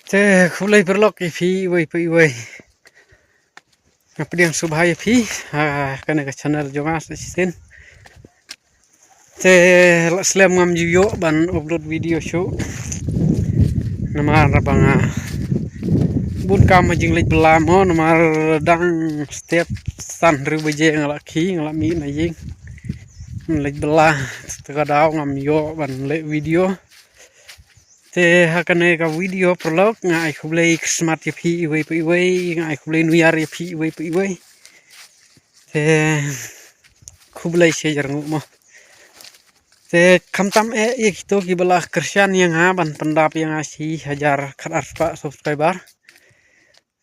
Te kulay berlok ipi wai pi wai. Ngapdiang subhay ipi kana ka channel jonga sin. Te slam ngam juyo ban upload video show. Namar banga bun kam jing lek belam ho namar dang step san ru beje ngalaki ngalami na jing. Lek bela tekadaw ngam yo ban lek video. Te hakane ka video prolog ngai khublei smart yapi iwai pi iwai ngai khublei nuyar yapi iwai pi iwai te khublei sejar mo te kamtam ikito ki bala Christian yang ha ban pendap yang asi 1000 kharpa subscriber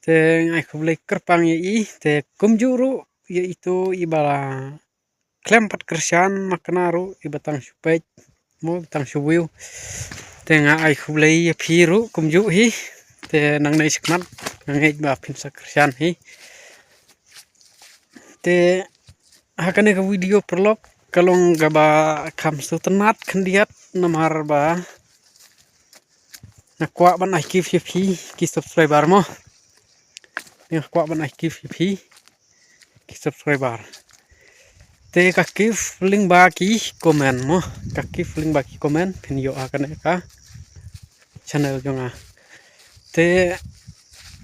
te ngai khublei kerpang yi te kumjuru ye itu ibala klempat Christian maknaru ibatang supet mo batang suwiu Tenga ai khublei phiru kumju hi te nang nei skmat ngai ba phin sakrian hi te hakane ka video prolog kalong gaba kham sutanat khandiat namar ba nakwa ban ai kif phi ki subscriber mo ni kwa ban ai kif phi ki subscriber te ka kif link ba ki comment mo ka kif link ba ki comment phin yo hakane ka channel jonga te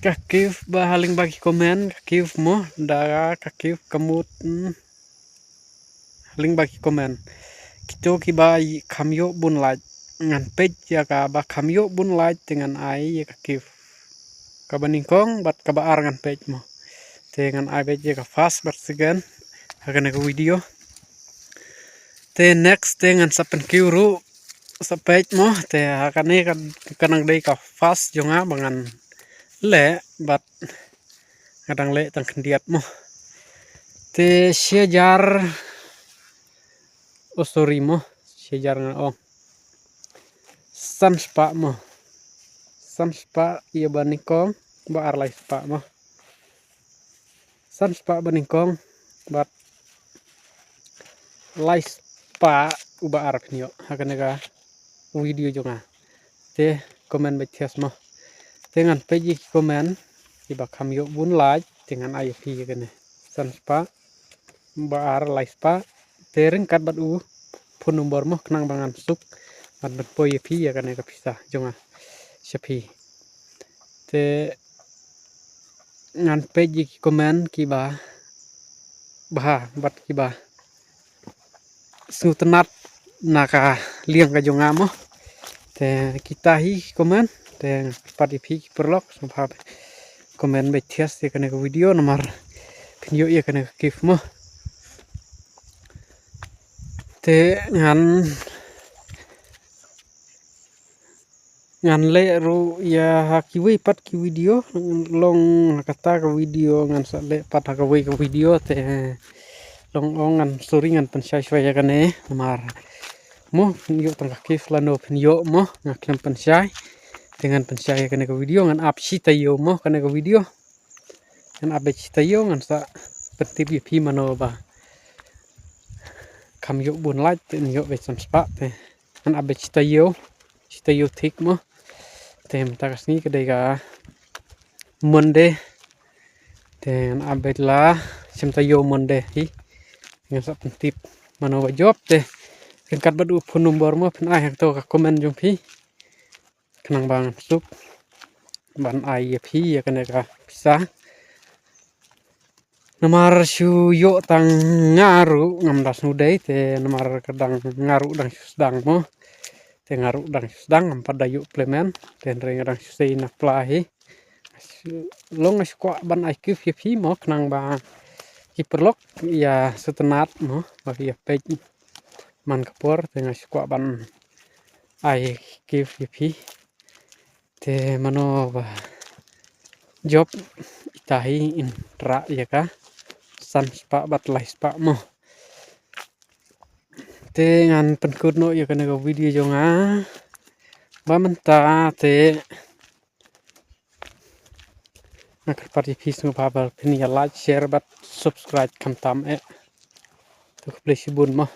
kakif ba haling bagi komen kakif mo da kakif kamut haling bagi komen kito ki ba khamyo bun like ngan page ya ka ba khamyo bun like dengan ai ya kakif ka baningkong bat ka ba ar ngan page mo te ngan ai page ya ka fast bat segan hakana ka video te next te ngan sapen kiuru sapet mo te hakane kanang dei ka fast jonga bangan le bat kadang le tang kendiat mo te sejar osori mo sejar ngong sanspa mo sanspa ia banikong ba arlai spa mo sanspa banikong bat lai spa uba arpnyo hakane ka video jonga te komen bethias mo dengan page komen iba khamyo bun like dengan IFP kene sanspa baar laispa tering kat bad u phone number mo knang bangan suk bat bat po IFP ya kene ka pisah jonga sepi te ngan page komen ki ba bat ki ba sutanat naka liang ka jonga mo te kita hi komen te padipi perlok subhab komen bethias ye kana video nomor video ye kana kif mo te ngan le ru ya hakiwi pat ki video long kata ka video ngan sa le pat ka video te long ngan story ngan pensai swaya kana nomor mo yo tang kif lano yo mo ngaklem pensai dengan pensai kana ka video ngan up sitayo mo kana ka video ngan up sitayo ngan sa petip pi mano ba kam yo bun like te yo be samspa te ngan up sitayo thik mo te mta kasni ka dei ka monde te ngan up la simtayo monde hi ngan sa petip mano ba job te kat badu phone number mo phin ai hak to ka comment jong phi kanang bang suk ban ai phi ya kana ka pisa namar shu yo tang ngaru ngam das nudai te namar kadang ngaru dang sedang mo te ngaru dang sedang ngam padayu plemen ten reng dang sei na plahi long ko ban ai ki phi mo kanang bang ki perlok ya setenat mo ba ya page man kapor tengah squat ban ai give pi te mano ba job itahi in ra ya ka san spa bat lai spa mo te ngan penkut no ya kana video jonga ba menta te nak parti pisu babal pini like share bat subscribe kam tam to please bun mo